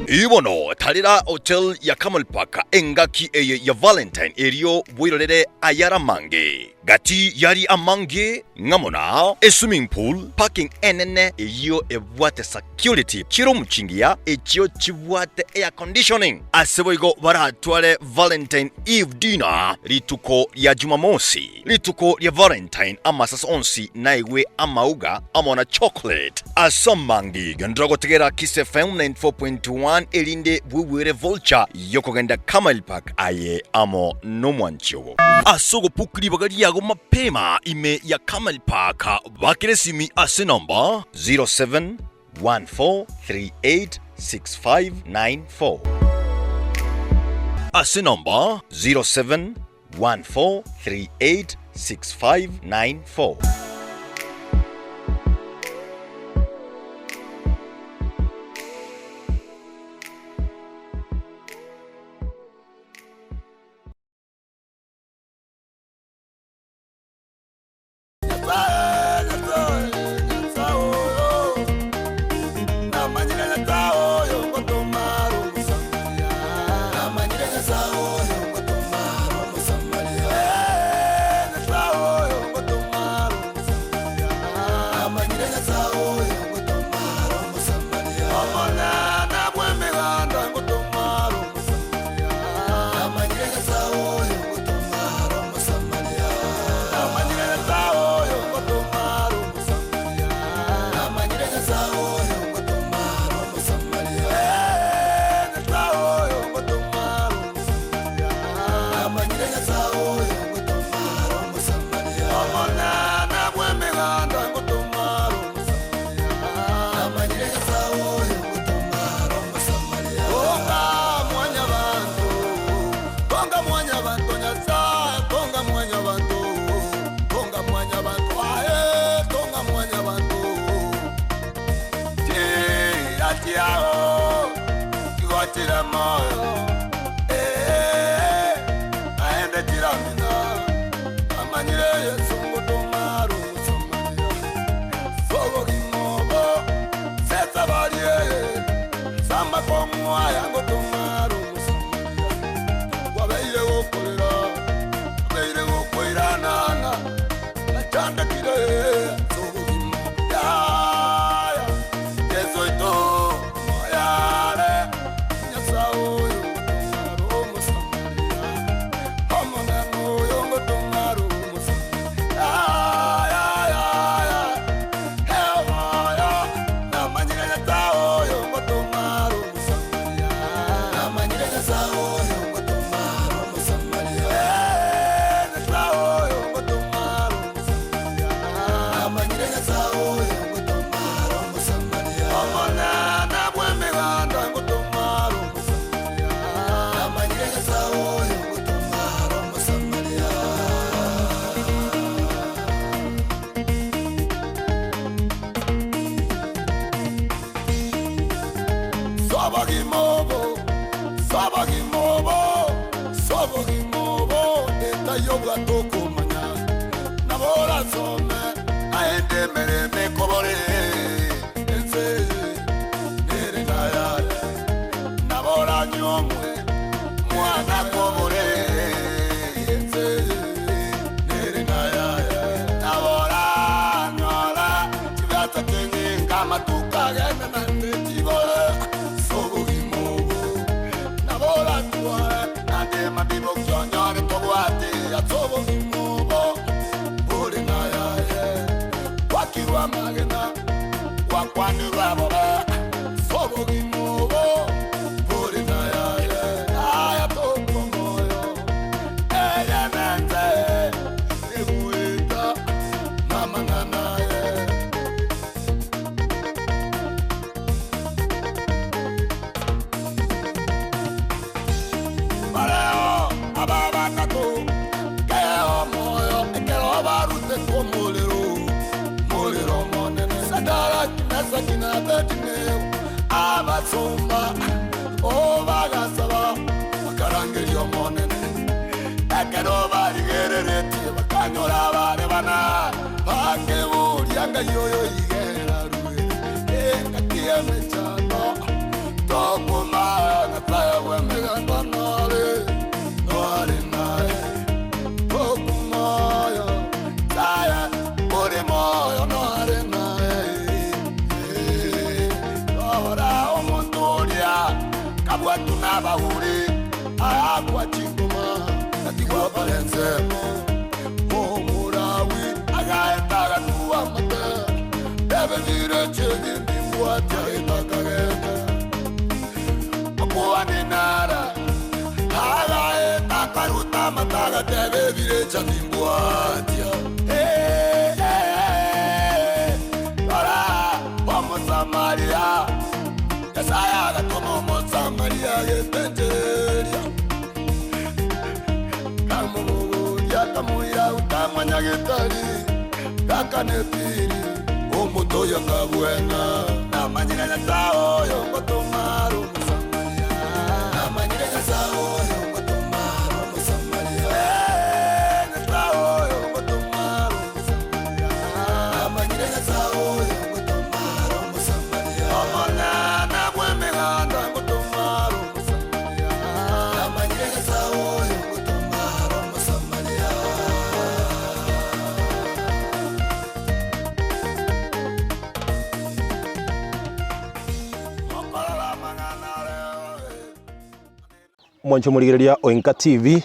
Ibono talira hotel ya Camel Park engaki eye ya Valentine eriyo bwirorere ayara mange gati yari amange ngamona a swimming pool parking enene eyo ebwate security kiro muchingia ekyo chibwate air conditioning aseboigo baratwale Valentine Eve dinner lituko ya Jumamosi lituko ya Valentine amasas onsi naiwe amauga amona chocolate asamangi gandrago tegera Kiss FM 94.1 elinde bwewere vulture yokogenda Camel Park aye amo nomwancho asogo pukri bagari yago mapema ime ya Camel Park bakiresimi ase number 0714386594 ase number 0714386594. Yo, abwa tunabahuri abwa chingoma natiwa balenze murawi agaetaga tuwa mata debe dire chegi mbwa taitageta abwa ninara agaeta karuta mataga debe dire chegi mbwa Maria, Kasaya, como Maria, Yetenderia. Kamu, Yakamuya, Utamanya Getari, Kakanepiri, Omoto Yakabuena, Namanya Sao, Yokotomaru, Samaria, Namanya Sao, Yokotomaru, Samaria, Sao, Yokotomaru, Samaria, Namanya Sao. Mwancho murigereria INKA TV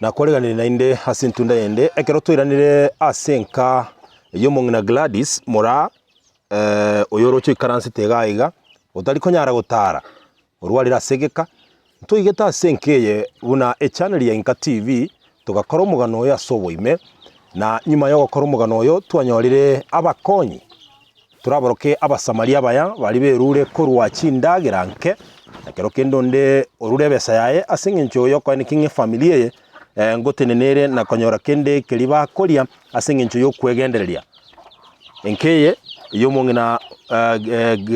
na koreganire na inde hasintunda yende ekero twiranire asenka yo Mong'ina Gladys mora oyorocho ikaranse tegaiga utari konyara gutara urwarira segeka tuigeta asenkeye buna channel ya INKA TV tugakora umugano ya soboime na nyuma yo gukora umugano yo twanyorire abakonyi turaboroke abasamaria baya bari berure korwa chindagira nke nakero kendonde orure besa yae asengencho yo kwa nikinge familia ye ngotenenere na konyora kende keliba koria asengencho yo kwegendereria enkeye yo Mong'ina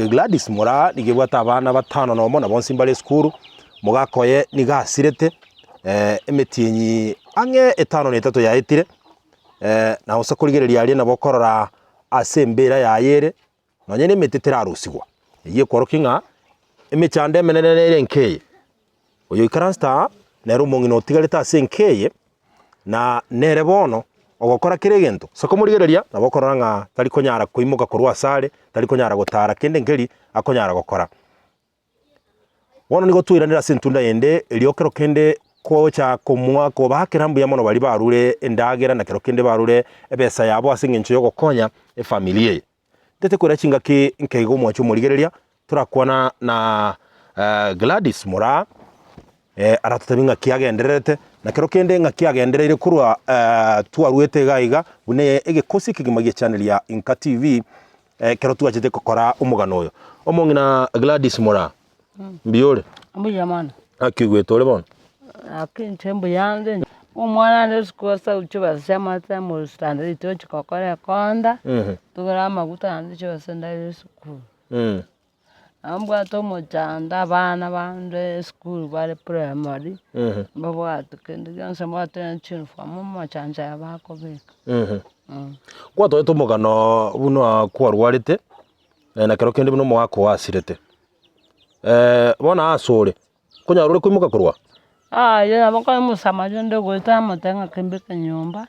Gladys mora nigebwata abana batano no mona bonsi mbale skuru mugakoye nigasirete emetienyi ange etano ne tato yaetire na osakurigereria ari na bokorora asembera yayere nonye ne metetera arusigwa ye korokinga emechande menenere enkeye oyo ikaransta nero Mong'ina otigareta asenkeye na nere bono ogokora kiregento soko murigereria na bokorora nga tari konyara kuimuka kurwa sare tari konyara gutara kende ngeri akonyara gokora wono nigo twiranira sentunda yende eliokero kende kocha komwa ko bakirambu ya mono bali barure endagera na kero kende barure ebesa yabo asengencho yo gokonya efamilie tete kora chinga ki nkeigo mwacho murigereria turakwana na Gladys mora aratutabinga kiagenderete na kero kende nga kiagenderere kurwa twaruete gaiga bune egekosi kigimagie channel ya INKA TV kero twachete kokora umugano yo Mong'ina Gladys mora mbiore amujamana akigwetole bono akinchembo yande umwana ndesikosa uchiba samata mu standard to chikokora konda tugara maguta ande chiba senda school ambwa to mochanda bana bande school bale primary babo atukende yansa mata chin famu machanja bako beka kwa to mugano buno kwarwarite na kero kende buno mwako wasirete bona asore kunyarure kwimuka kurwa yena bako musamaje ndo gweta matenga kembeka nyumba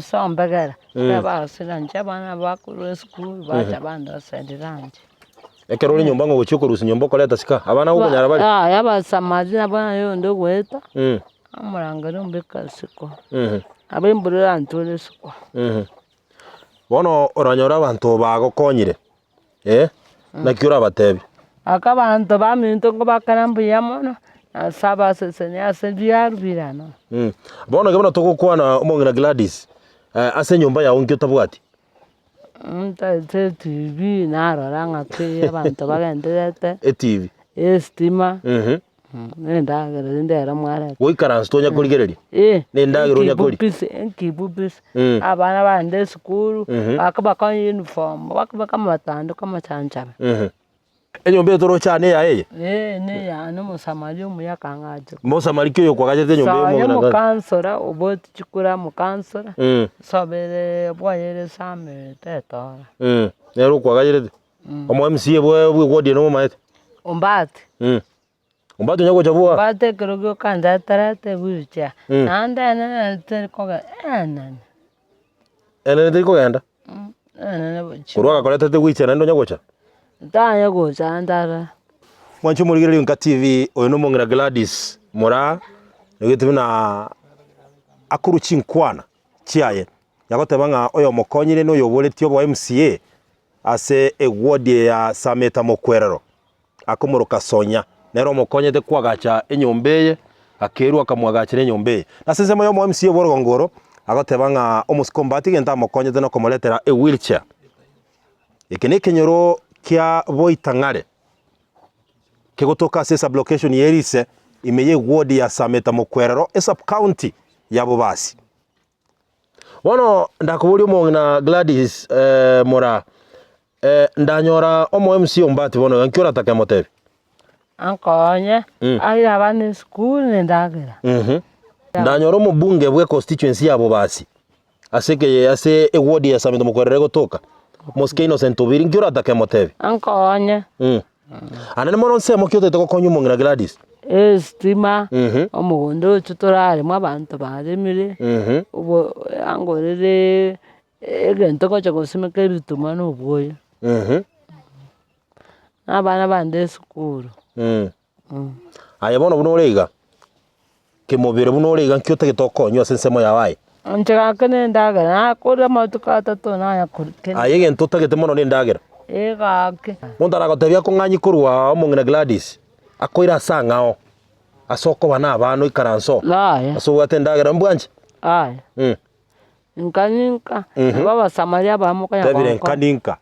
sombagara baba silanja bana bako school bacha banda sendiranje ekero uri nyumba ngo guchikurusa nyumba koleta sika abana uko nyara bali yaba samaje abana yo ndo gweta amurangaro mbeka siko abemburira ntore siko bono oranyora abantu bagokonyire na kiura batebi akabantu baminto ngo bakarambu yamono saba sesenya sendiar birano bono gebona tokokwana Mong'ina Gladys ase nyumba yawe nkyo tabwati TV naroranga kwe abantu bagenderete TV estima nendagera ndera mwara woikaranse tonya kurigereria nendagera onya kuri nkibubis abana bande skuru bakaba uniform bakaba matando kama chanchaba enyombe toro chane ya yeye ne ya no musamali umuyakangaje musamali kyo kwagajete nyombe Mong'ina mu kansora oboti chikura mu kansora sobere bwayere same tetora nero kwagajete omo MC bwe godi no maete umbati umbati nyako chabua umbati krogo kanda tarate bucha nanda na terkoga ene ndiko genda bucha kurwa koleta te wicha nando nyako cha Tanya go chandara. Mwancho murigere INKA TV oyo no Mong'ina Gladys mora nigete na akuru chinkwana chiaye yagotebanga oyo mokonyire no yoboretio bo MCA ase egwodie ya Sameta Mokwerero akomoroka Sonya nero mokonyete kwagacha enyombeye akeru akamwagachira enyombeye nasense moyo mo MCA borogongoro agotebanga omusikombati genta mokonyete no komoletera e wheelchair ekene kenyoro kia boitangare kegotoka sesa blockation yerise imeye ward ya Sameta Mokwerero sub county ya Bobasi wono ndakubuli Mong'ina Gladys mora ndanyora omo MC ombati wono nkiora takemotebe ankonye ari abane school nendagira ndanyora mu bunge bwe constituency ya Bobasi aseke ase ward ya Sameta Mokwerero gotoka Moske Innocent obiri nkiora takemotebe ankonye anane mono nsemo kyote ko konyu Mong'ina Gladys estima omugondo tutorare mwa bantu baremire ubo angorere egento ko chagosime bituma no bwoyo abana bande school aya bono buno rega kemobere buno rega nkyote gitokonyu asensemo yabaye anchaka kene ndagera akora matuka tato na yakurike aye gento tagete mono ni ndagera egake mondara gotebia ko nganyi kurwa Mong'ina Gladys akoira sangao asoko bana abano ikaranso laya aso atendagera mbwanje aya nkaninka baba Samaria bamuka ya David nkaninka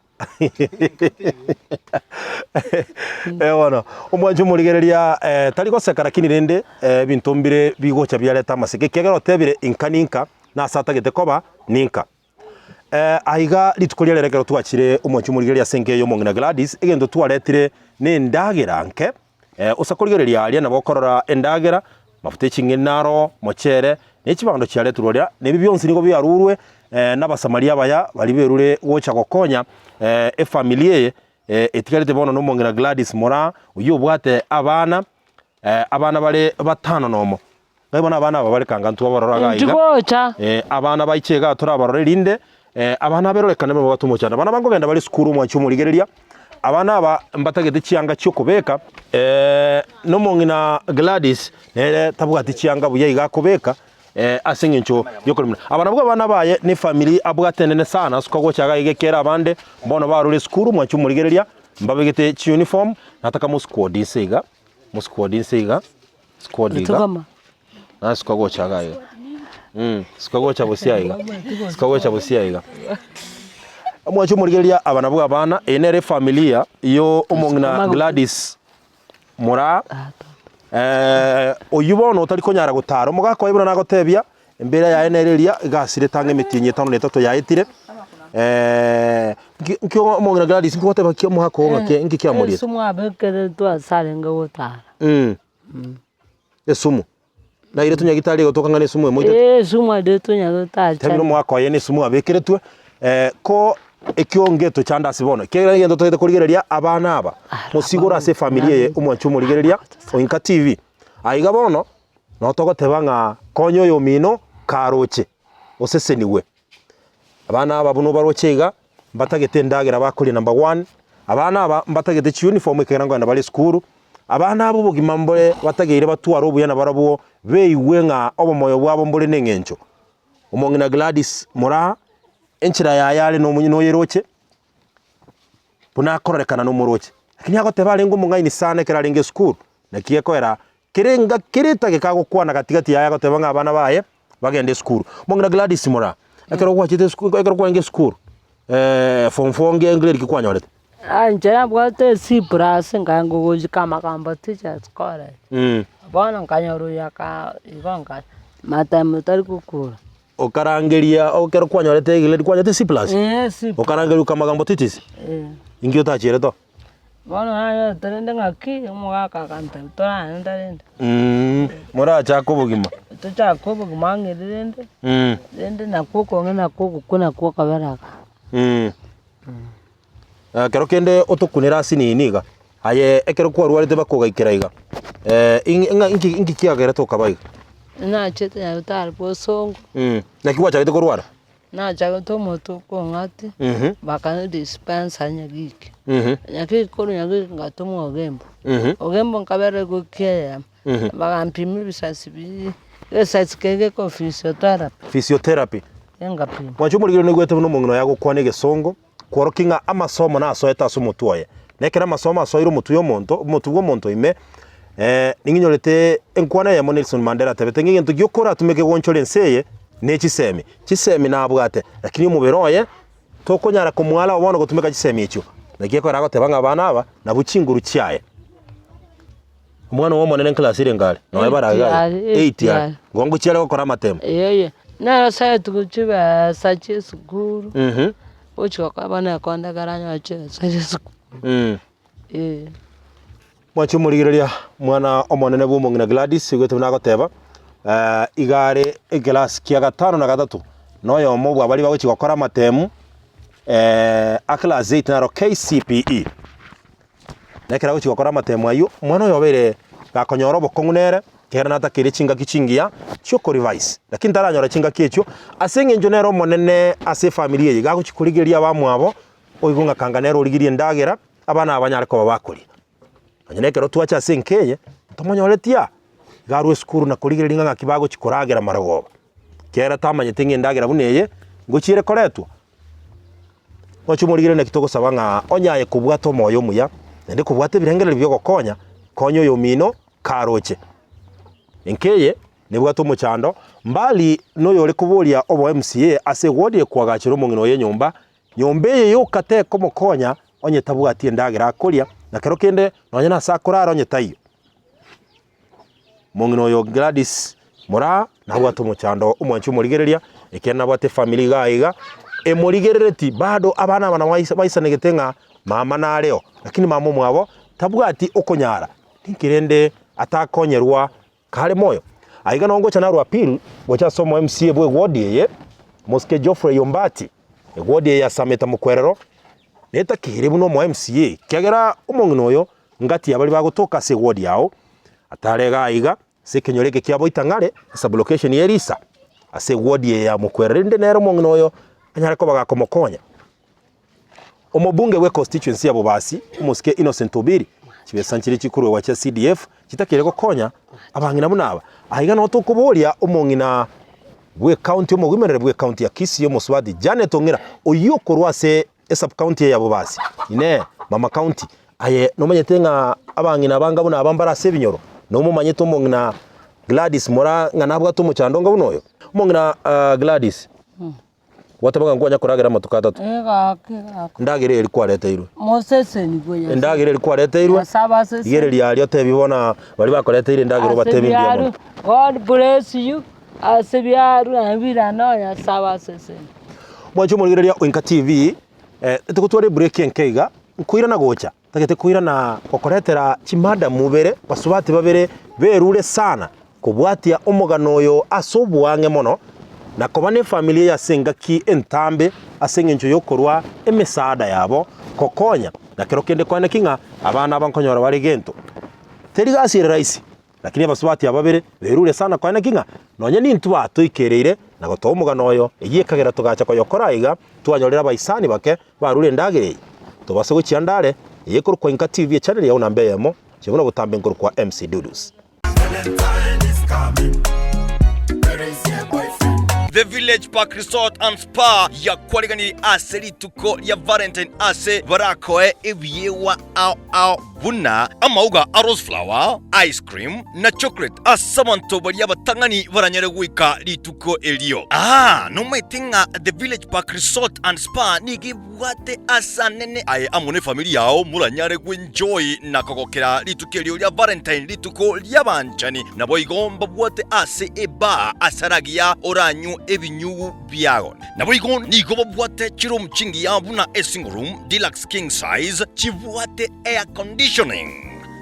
wana omwanje murigereria tari goseka lakini rende bintombire bigocha byaleta masike kegero tebire inkaninka na satagete koba ninka aiga litukoria lerekero twachire omwanje murigereria Senge yo Mong'ina Gladys egendo twaretire ne ndagera nke usakorigereria aria nabo korora endagera mafute chingenaro mochere n'ekibando cyale turoria nebi byonsi nigo byarurwe n'abasamaria baya bali berure gocha gokonya familie etigarete bono no Mong'ina Gladys mora uyo bwate abana bale batano nomo ngabona abana aba bale kangantu abaroraga iga abana baichega turabarore rinde abana berorekane bo batumo cyane abana bangogenda bali skuru mwa cyumurigereria abana aba mbatagete chianga cyo kubeka no Mong'ina Gladys tabugati chianga buya iga kubeka asengencho yokorimuna abana bwo bana baye ni family abwatenene sana suko cyaga igekera abande mbono barure skuru mwa cyumurigereria mbabegete chi uniform nataka mu squad insiga squad iga na suko cyaga iga suko cya busia iga mwacho murigeria abana bwa bana enere familia yo Mong'ina Gladys mura oyubono utari konyara gutaro mugako ibona nagotebia imbere ya enereria gasire tange mitinye tano netoto yaitire nkyo Mong'ina Gladys nkoteba kyo muhako ngake nki kya muri sumu abekere twasare ngotara esumu na ile tunya gitari gotoka ngane sumu emoite sumu ade tunya gotara tabiro muhako yene sumu abekere twe ko ekiongeto chanda sibono kera ngendo tohete kurigereria abana aba musigura se familia ye umwanchu murigereria INKA TV aiga bono no togotebanga konyo yo mino karoche oseseniwe abana aba buno barochega mbatagete ndagira bakuri number 1 abana aba mbatagete chi uniform ekera na bali skuru abana abo bugimambole batageire batwara obuyana barabo beiwe nga obomoyo bwabo mbole nengencho Mong'ina Gladys mora enchira ya yale no munyino yeroche puna kororekana no muroche lakini agoteba lengo mungaini sana kera lenge school na kiyekoera kirenga kirita gikago kwana katigati ya agoteba abana baye bagende school Mong'ina Gladys mora akero kwa chite school akero kwa nge school form 4 nge ngleri kikwanyolete njera bwate si plus ngango goji kama kamba teachers kore bana nkanyoro yaka igonga matamu tari kukura okarangeria okero kwanyorete igile kwanyate C+ si okarangeria kamagambo titis ingyo tachire to bana hayo tarende ngaki mwaka kanta tora ndarende mora cha kubugima tucha kubugima ngirende rende na kuko ngena kuko kuna kuko baraka kero kende otokunira sininiga aye ekero kwarwarite bakogaikira iga inki kiagere to kabaiga na chete ya utari posongo na kiwa chagite korwara Na jago to moto ko ngati. Bakana dispensa nyagiki. Nyagiki kono nyagiki ngatomo ogembo. Ogembo nkabere go kia. Bagampimi bisansibi. Esa tsikege ko physiotherapy. Engapi. Mwachumurigiro ni gwete buno Mong'ina yago kwane gesongo. Kworokinga amasomo na asoeta asumutuoye. Nekera amasomo asoiro mutuyo monto, mutugo monto ime. Ninginyorete enkwana ya Nelson Mandela tebete ngintu gyokora tumeke gonchore nseye ne chisemi na abwate lakini muberoye tokonyara kumwala wabona gutumeka chisemi icho nagiye ko ragote banga bana aba na buchinguru cyaye umwana wo monene class ire ngale no baraga 8 ya ngongo cyare gukora amatemo na saya tukuchiba sachi sukuru ucho kabana konda garanya ache sachi sukuru mwachumurigireria mwana omonene bu Mong'ina Gladys gwete nagoteba igare glass kia gatano na gatatu noyo mobwa bali bagochi gukora amatemu a class 8 naro KCPE nekera gochi gukora amatemu ayo mwana yobere gakonyoro bokongunere kera natakire chinga kichingia cyo ko revise lakini taranyora chinga kicho asenge njonero monene ase familia ye gagochi kurigeria bamwabo oigunga kanganero origirie ndagera abana abanyariko babakuri anyenekero twacha Senge tomonyoletia garwe skuru na kurigiringa ngakibago chikoragera maragoba kera tamanye tinge ndagira buneye ngochire koretwa wachumurigire na kitoko sabanga onyaye kubwato moyo muya nende kubwate birengere byo gokonya konyo yo mino karoche enkeye nebwato muchando mbali noyo le kubulia obo MCA ase wodi kwagachiro Mong'ina ye nyombe yo kate komokonya onye tabwatie ndagira akoria na kero kende nonyana sakurara onye tayo Mong'ina yo Gladys mora na bwato muchando umwanchu murigereria ekena bwate family gaiga emurigerereti bado abana baisa negetenga mama na leo lakini mama mwabo tabwati okonyara tinkirende atakonyerwa kale moyo aiga nongo chana rwa pil bocha somo MCA bwe wodi ye Moske Geoffrey Yombati wodi ya Sameta Mukwerero neta kire buno mo MCA kyagera Mong'ina oyo ngati abali bagotoka se wodi yao atarega aiga sekenyoreke kyabo itangare sub location yerisa ase wodi ya Mukwerero nero Mong'ina oyo anyareko bagakomokonya omobunge we constituency yabo basi Moske Innocent Obiri chibesanchire chikuru wa cha CDF kitakire gokonya abangina bunaba aiga no tokubolia Mong'ina bwe county omogwimerere bwe county ya Kisii Muswadi Janet Ong'ira oyokorwa se sub county yabo basi ine mama county aye no manyetenga abangina banga buna abambara sebinyoro no mumanyeto Mong'ina Gladys mora nganabwa to muchandonga bunoyo Mong'ina Gladys watabaga ngwanya koragera matukata tu ndagire eri kwareteirwe Mosese ni gonya ndagire eri kwareteirwe igere lyali otebibona bali bakoreteire ndagire batebi ndiamo God bless you asebiaru abira no ya saba sese mwancho murigereria INKA TV tukutware break enkeiga kuira na gocha tagete kuira na okoretera chimada mubere basubati babere berure sana kubwatia omogano oyo asobwange mono na kobane familia ya Senge entambe asenge ncho yokorwa emesaada yabo kokonya na kero kende kwane kinga abana abankonyora bari gento teri gasi raisi lakini abasubati ababere berure sana kwane kinga nonye nintu batoikereire na gotomugano oyo egiye kagera tugacha koyokora iga twanyorera baisani bake barure ndagire tubase guchiandare yekuru kwa INKA TV channel ya unambe yemo chibona gutambe nkuru kwa MC Dudus. The Village Park Resort and Spa ya kwaligani ase lituko ya Valentine ase barakoe ebyewa au buna amauga rose flower ice cream na chocolate asamanto bali abatangani baranyere gwika lituko elio no metinga The Village Park Resort and Spa nigi bwate asanene aye amune familia yao mulanyare enjoy na kokokera lituko elio ya Valentine lituko lya banchani na boigomba bwate ase eba asaragia oranyu ebinyugu byago na boigon nigo bwate chiro mchingi ya buna single room deluxe king size chibwate air conditioning.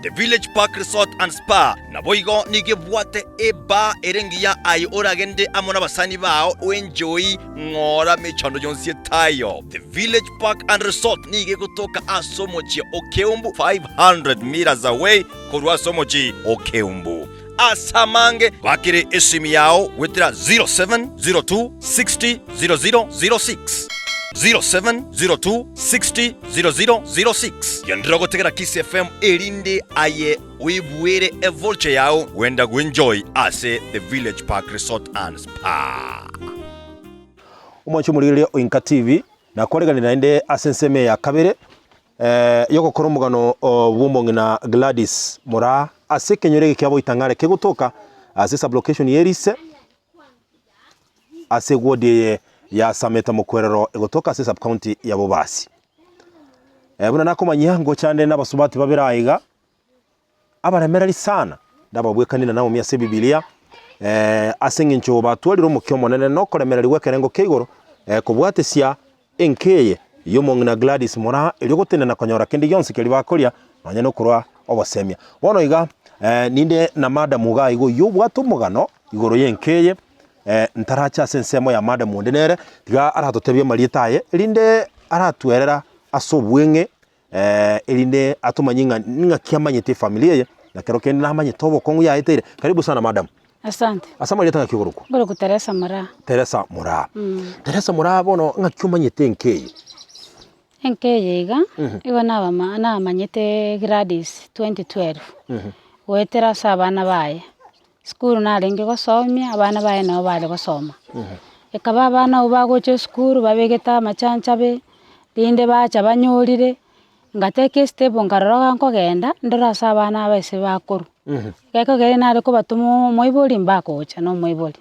The Village Park Resort and Spa na boigo nigebwate eba erengia ai oragende amona basani bao enjoy ngora mechando jonsie tayo. The Village Park and Resort nige kutoka asomochi Okeumbu 500 meters away kurwa somochi Okeumbu asamange bakire esimu yao wetira 0702 60 0006 0702 60 0006 yandira gutegera Kiss FM erinde aye wibwere evolche yao wenda enjoy ase the Village Park Resort and Spa. Omochokoro INKA TV na koregana nainde asenseme ya kabere yoko koromugano Mong'ina Gladys mora ase kenyorege kyabo itangare kegutoka ase sublocation yerise ase gode ya Sameta Mokwerero egotoka ase sub county ya Bobasi. Buna nakomanya ngo cyane n'abasubati babiraiga abaremerari sana ndababwekanina nawo mya se Biblia asengincho batwaliro mukyo monene no koremerari wekerengo keigoro kubwatesia enkeye yo Mong'ina Gladys mora irigotene na konyora kindi yonse keri bakoria nanya no kurwa obasemia bono iga ninde na madam muga igo yo bwato mugano igoro yenkeye ntaracha sensemo ya madam ndenere tiga aratotebye marietaye rinde aratwerera asobwenge irinde atumanyinga ninga kiamanyete familia ye na kero kendi na manye tobo kongu ya etere. Karibu sana madam. Asante. Asama yeta kiguruko. Ngoro Teresa Mora. Teresa Mora. Teresa Mora bono nga kiumanyete nkeye. Nkeye iga igo na manyete Gladys 2012. Wetera sabana baye. Skuru na renge gosomia abana baye no bale gosoma. Ekaba abana ubagoche skuru babegeta machanchabe rinde bacha banyurire ngateke step ngaroroga nkogenda ndora sabana abese bakuru. Keko gere nare ko batumo moibori mbakocha no moibori.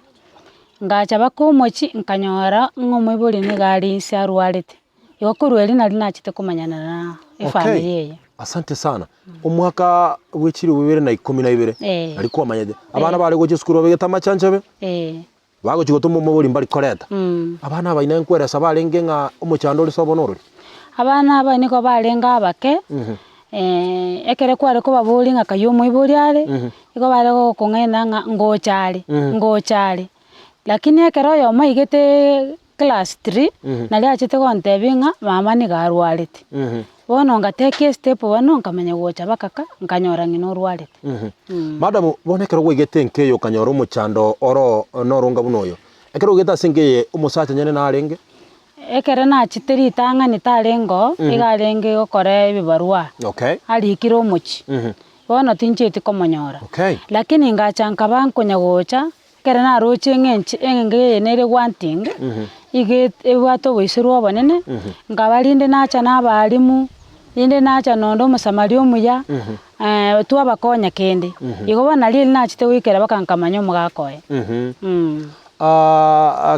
Ngacha bakomochi nkanyora ngo moibori ni gari isi arwarite. Yokuru eri nari nachite kumanyana na ifamily ye. Asante sana. Omwaka wechiri 2012 ariko amanyade. Abana bari goje skuru begeta machanchabe? Bago chigotumo moibori mbari koreta. Abana baina nkwera sabalenge nga omochando ri sobonoro. Abana aba niko balenga abake. Ekere kware ko babuli nga kayumo iburiare iko bare ko kungena nga ngochari lakini ekero yo maigete class 3 nali achite kontebinga mama ni garwarite bono ngateke step bono nkamenya gocha bakaka nkanyora ngino rwarite. Madam bonekero gwigete nkeyo kanyora omochando oro norunga bunoyo ekero geta sengeye omusacha nyene na arenge ekere na chiteri tanga ni tarengo igarenge okore bibarua ali kiro mochi bono tincheti komonyora lakini ngachanka bankonya gocha kere na roche ngenge nere wanting ige ewato wisirwa banene ngabalinde nacha nabalimu inde nacha nondo musamario muya tuwa bakonya kende igo bana lili nachite wikera bakankamanyo mugakoye.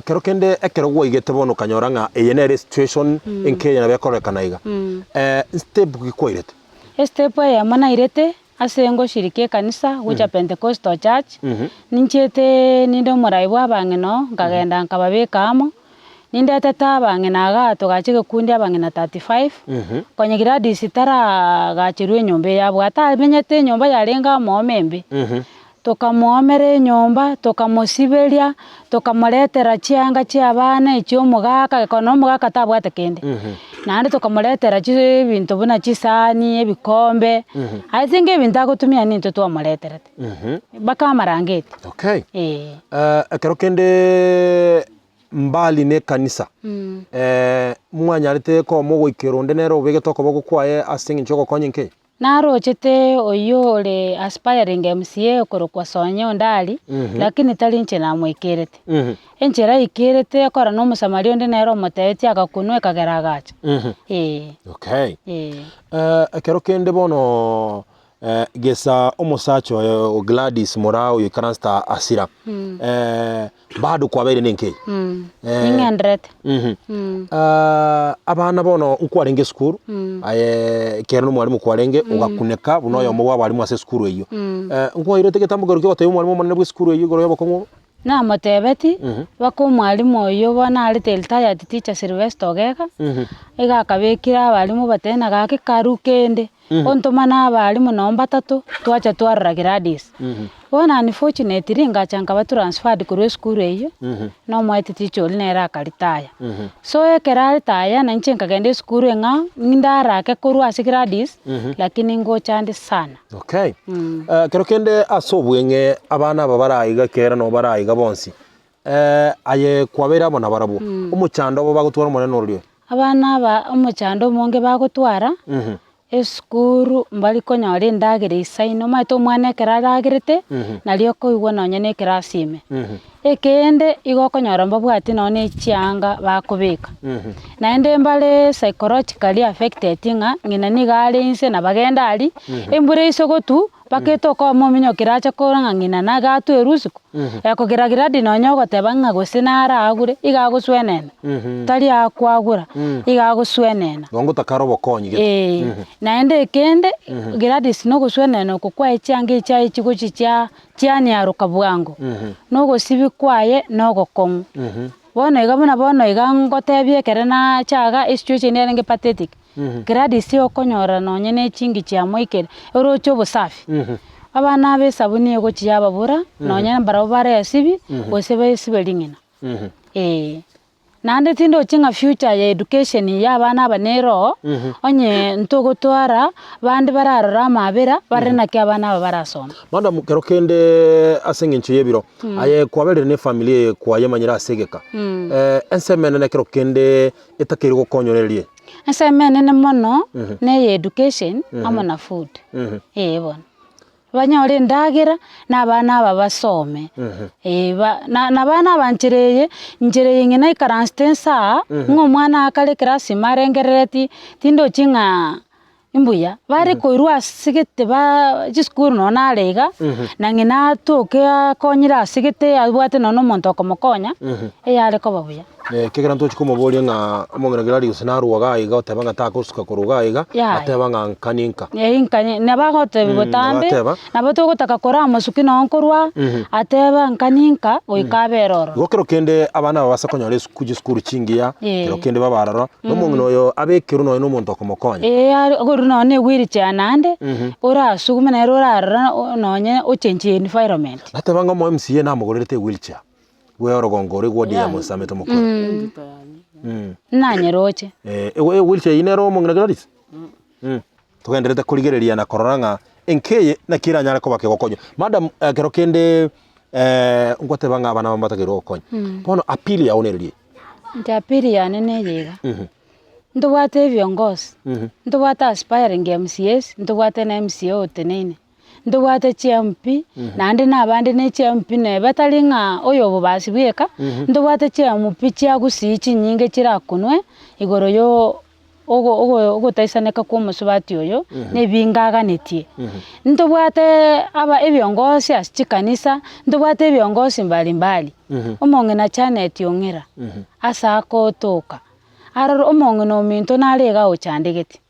Kero kende ekero gwigete bono kanyora nga eyenere situation enkeye na bekorekana iga step gikoirete step ya mana irete asengo shirike kanisa gucha Pentecostal Church ninchete nindo moraibwa bangeno ngagenda nkababekamo ninde tata bangena gato gachike kundi abangena 35 konye Gladys tara gachirwe nyombe yabwo ata menyete nyomba yarenga momembe tokamwomere nyomba tokamosiberia tokamuletera chianga chia bana icho mugaka kono mugaka tabwate kende nande tokamuletera chi bintu buna chisani ebikombe I think ebintu agotumia ninto twamuleterete bakamarangete. Ekero kende mbali ne kanisa mwanya rite ko mogoikero ndenero begetoko bogukwaye asingi nchoko konyinke narochete oyole aspiring MCA okorokwa sonyo ndali lakini tali nche na mwekerete enchera ikerete akora no musamario ndenero moteti akakunwe kageragacha. Akero kende bono gesa omosacho Gladys morao yikanasta asira bado kwabere nenke ingandret abana bono ukwarenge skuru kero no mwalimu kwarenge ugakuneka bunoyo mu wabalimu ase skuru eyo ngo irete ketambugaruke batayo mwalimu manene bwe skuru eyo goro yabakongo na motebeti bako mwalimu oyo bona arite retired teacher Sylvester Ogeka iga kabekira abalimu batena gake karukende ontomana abalimu nomba 3 twacha twarra Gladys bona unfortunately ngachanga ba transferred kuru school eyo no mwete ticholi nera akaritaya so ekera taya na nchenka gende school nga ngindara ke kuru asi Gladys lakini ngochande sana okay kero kende asobwenge abana babarayiga kera no barayiga bonsi aye kwabera bona barabo umuchando bo bagutwara mone noryo abana ba umuchando monge bagutwara eskuru mbali konyore ndagire isaino maito mwana keraragirete nalio koigwa nonye ne kerasime ekende igokonyora mbabwati none chianga bakubika naende mbale psychologically affected nga ngina nigale inse na bagenda ali embure isogotu paketo ko mominyo kiracha koranga ngina nagatu erusuko yakogeragira dinonyo gotebanga gosinara agure igaguswenena tali akwagura igaguswenena ngongo takarobo konyi naende kende Gladys no guswenena kokwa echange ichai chigo chiani aruka bwango no gosibi kwaye no gokong bona igabona bona igangotebie kere na chaga situation ere pathetic Gladys okonyora nonye ne chingi chia moikere orocho busafi abana be sabuni ego chiababura nonye mbara bare asibi bosebe sibelingina nande tindo chinga future ya education ya abana banero onye ntogotwara bandi bararora mabera barena ke abana barasoma madam kero kende asengenche yebiro aye kwabere ne family kwaye manyira asegeka ensemene ne kero kende etakiri gokonyorerie ensemene ne mono ne education amana food bona banyore ndagira n'abana babasome na bana banchereye ngina ikaranstensa ng'omwana akale class marengereti tindo chinga imbuya bari koirwa sigete ba jiskuru no narega na ngina toke akonyira sigete abwate no monto komokonya eyare ko babuya kegera ntochi komobori nga amongera Gladys naruaga iga otebanga takusuka kuruga iga atebanga nkaninka inkanye nabagote botambe naboto gotaka kora musuki no nkorwa ateba nkaninka oikaberoro gokero kende abana babasa konyore kujiskuru chingiya kero kende babararo no mongino yo abekeru no monto komokonya goru no ne wiri chanande ora sugumena erora nonye o change environment atebanga mo MCA na mugorete wheelchair weorogongore gwodia musameto mukoro nanyeroche wheelchair inero mongina Gladys tugenderete kurigereria na kororanga enkeye na kira nyara ko bakegokonyo madam kero kende ngwatebanga abana bambatagiro gokonyo bono apili ya onererie apili ya nene yega ndobwate viongozi ndobwate aspiring MCS ndobwate na MCO tenene ndobwate CMP nandi nabandi ne CMP ne batalinga oyo bubasi bweka ndobwate CMP chiagusichi nyinge chirakunwe igoro yo ogo taisaneka kwa musubati oyo ne bingaganitie ndobwate aba ebiongozi asichikanisa ndobwate ebiongozi mbalimbali Mong'ina Janet yongera asa kotoka aroro Mong'ina ominto narega ochandegeti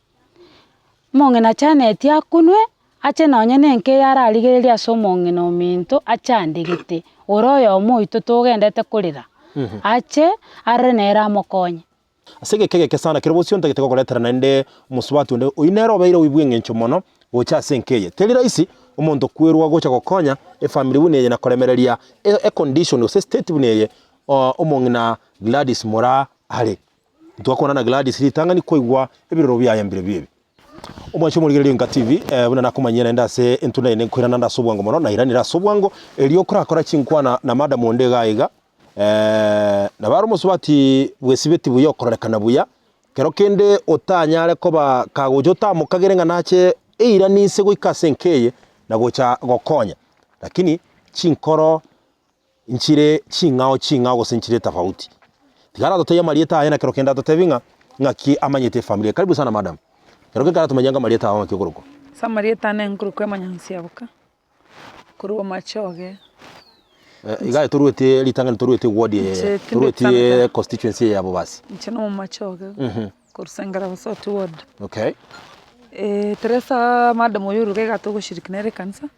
Mong'ina Janet yakunwe ache nonye nenke yararigereria so Mong'ina ominto achandegete oroyo moito togendete kurira ache arenera mokonye asege kege sana kirobosio ntagete gokoretera nande musubatu nde oinero beire wibwenge nchomono gocha senkeye telira isi omonto kwerwa gocha gokonya family buneye na koremereria condition ose state buneye Mong'ina Gladys mora ari twakona na Gladys litanga ni koigwa ebiroro byaye mbire bibi Omochokoro muri INKA TV buna nakumanyira ndase entuna ine kwirana ndasobwango mono na iranira sobwango elio kora chinkwana na madam ondega iga na baro musubati bwesibeti buyo kororekana buya kero kende otanyare koba kagojota mukagerenga nache eira nise goikase nkeye na gocha gokonya lakini chinkoro nchire chingao gosenchire tofauti tigara toteya marieta ayana kero kenda totebinga ngaki amanyete familia karibu sana madam kero kenda tumanyanga marieta awa kigoroko sa marieta ne nkuru kwa manyansia buka kuru Omochokoro iga turuete litanga turuete ward turuete constituency ya bobasi nchino Omochokoro kursengera basotu ward okay Teresa madam oyuru kega tugushirikinere kanisa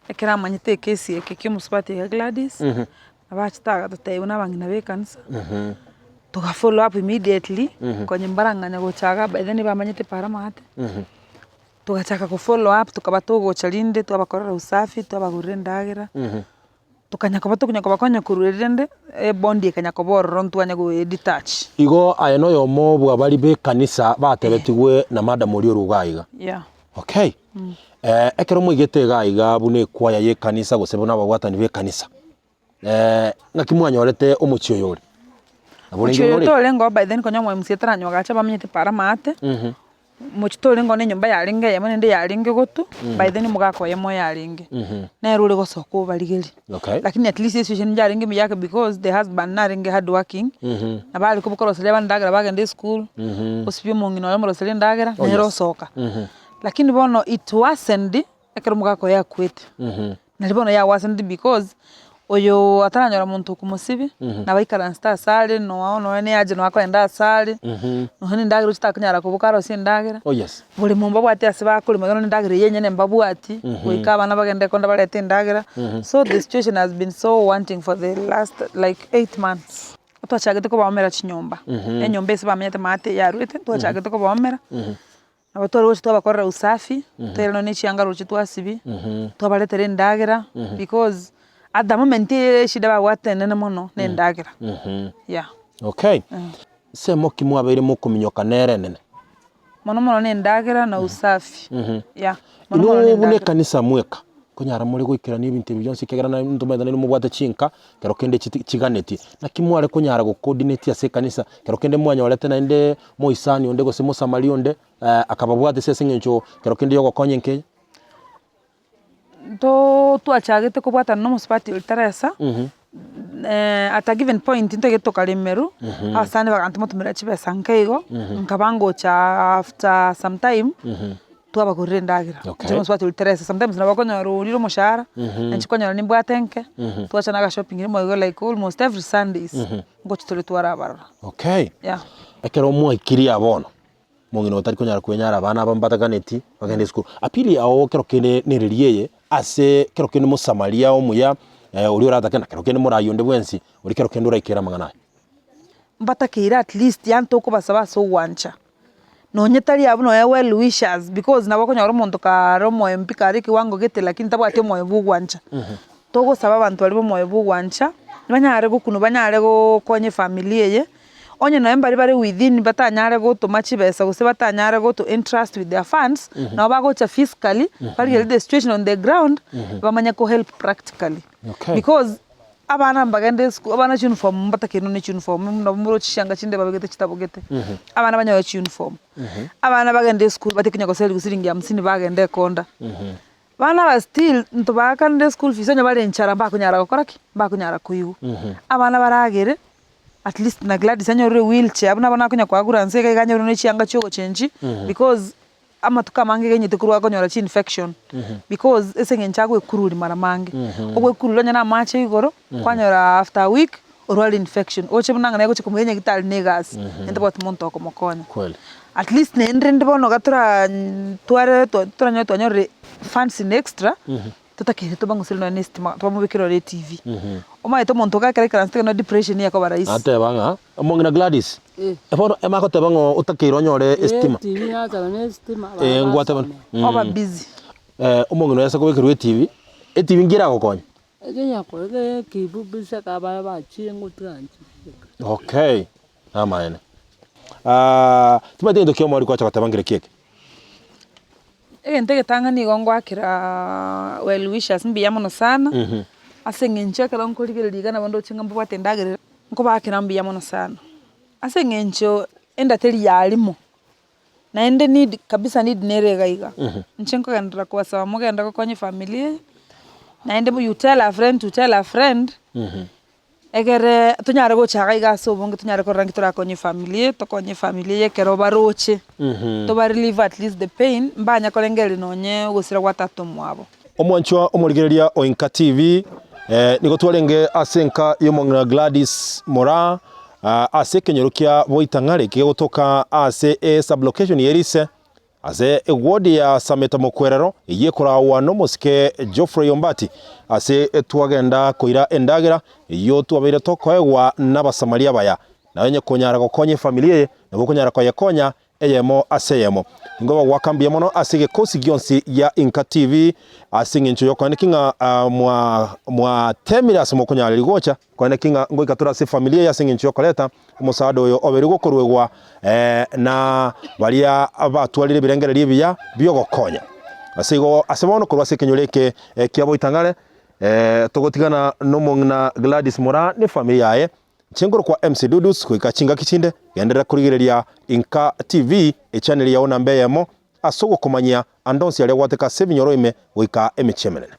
ekera manyite kesi ekeke musubati ya Gladys abachitaga tutayuna bangina be kanisa tuga follow up immediately kwenye mbaranganya gochaga by then bamanyite paramate tugachaka ku follow up tukaba tugocha tubakorera usafi tubagurira ndagira tukanyaka bakonya kururende bondi ekanya kobororo ntwanya go detach igo aya no yomo bwa bari be kanisa batebetigwe na madam ori orugaiga okay ekero mwigete gaiga bune kwaya ye kanisa gosebona bagwatani be kanisa ngakimwanyorete omuchio yori omuchio tole ngo by then konya mwe msietra nyogacha bamenyete para mate muchitole ngo ne nyumba yaringe yamene ndi yaringe gotu by then mugakoye mo yaringe na rule gosoko baligeli lakini at least situation yaringe miyake because the husband naringe hard working na bali kubukoro sele bandagira bagende school osipye Mong'ina mo sele ndagira na rosoka lakini bono it wasn't ekero mugakoye akwete na libono ya wasn't because oyo ataranyora muntu kumusibi na baikara nsta sale no waona ne aje no akwenda sale no hani ndagira utakanyara kubukaro si ndagira buli mumba bwati asiba kuli magano ndagira yenye mbabu ati wika bana bagende konda balete ndagira so the situation has been so wanting for the last like 8 months twachagete ko bamera chinyomba enyomba esiba amenyete mate yarwete twachagete ko bamera abatori bose twabakorera usafi tero ne chiangaro chitwasibi twabaletere ndagira because at the moment shida ba watene na mono ne ndagira okay se moki mwabere mukuminyoka nere nene mono ne ndagira na usafi mono bune kanisa mweka konyara muri gwikira ni ibintu byonse kegera na ntumenda ni mubwate chinka kero kende chiganeti na kimware konyara go coordinate ase kanisa kero kende mwanya walete na inde moisani onde go semo samali onde akababwate sese ngencho kero kende yogo konyenke to twachagete kubwata no muspati ulteresa at a given point into geto kalemeru asane bagantu mutumira chibesa nkeigo nkabango cha after some time twabagurira ndagira jomo swati ulteresa sometimes nabakonya ruriro mushara nchikonya nimbwatenke twachana ga shopping mo go like almost every Sundays ngo chitole twarabara ekero mo ikiri abono Mong'ina otari konyara kwenyara abana bambataganeti bagende school apili aho kero kene neririye ase kero kene musamaria omuya uri urataka kero kene murayonde bwensi uri kero kende urayikera mangana mbatakira at least yanto ko basaba so wancha nonyetari abuno ya well wishers because nabakonya romondo ka romo empika ariki wango gete lakini tabwate moyo bugwancha togo saba abantu bali moyo bugwancha banyare gukunu banyare go konye familia ye onye no embari bari within batanyare go to machibesa gose batanyare go to interest with their funds na bagocha fiscally bari the situation on the ground bamanya ko help practically because abana mbagende school abana uniform batakeno ne uniform ndamuro chishanga chinde babegete chitabogete abana banyawe uniform abana bagende school batekinya ko seli gusiringi ya 50 bagende konda bana ba still ntubakande school fees onye bari nchara bakunyara gokoraki bakunyara kuyigu abana baragere at least na Gladys anyore wheelchair abana bana kunya kwagura nseka ikanyoro ne chiyanga choko chenji because ama tukamange genye tukurwa konyora chi infection because esenge nchagwe kururi maramange ogwe kururi nyana mache igoro kwanyora after a week oral infection oche bunanga nayo chikumgenye kitali negas ende bot monto ko mokonya kweli at least ne ndende bono gatura tware twanya twanyore fancy extra tutakire tubanguselo na nestima twamubikiro re TV oma ito monto ka kare kranste no depression yako baraisi ate banga Mong'ina Gladys epono emako tebango utakiro nyore estima TV hata na estima ngwate bana oba busy Mong'ina yasa kubikiro TV TV ngira gokonya egenya ko ge kibubisa ka ba chingu tranchi okay amaene tibate ndo kyo mari kwa chakatabangire keke ntege tangani gongo akira well wishes mbiya muno sana asengenche kala nkoligere ligana bando chinga mbwate ndagere nko bakira mbiya muno sana asengencho enda teli yalimo na ende need kabisa need nerega iga nchenko kandra kwa sawa mugenda ko konye familia na ende you tell a friend to tell a friend egere tunyara go chaga iga so bonge tunyara ko rangi tora konye familia yekero baroche to ba relieve at least the pain mbanya ko lengeli nonye gusira gwatatu mwabo omwanchwa omurigereria o INKA TV nigo twarenge asenka yo Mong'ina Gladys mora ase kenyerukia boitangare kigotoka ase sublocation yerise ase wodi ya Sameta Mokwerero yekora wano mosike Geoffrey Ombati ase twagenda koira endagera yo twabire tokoegwa n'abasamaria baya na wenye konyara gokonye familia ye nabo konyara konya eyemo aseyemo ngoba wakambia mono asige kosi gionsi ya INKA TV asinge ncho yoko kinga mwa temira asimo kunya ligocha kwa kinga ngo ikatura se familia ya singe ncho yoko leta musado yo oberigo korwegwa na balia abatwalire birengera libya byogokonya asigo asemono korwa se kenyoleke kiabo itangale togotigana no Mong'ina Gladys Mora ni familia yae chengoro kwa MC Dudus kuika chinga kichinde gendera kurigireria INKA TV channel ya ona mbeyemo asogo kumanyia andonsi ale wateka 7 nyoro ime wika emichemelene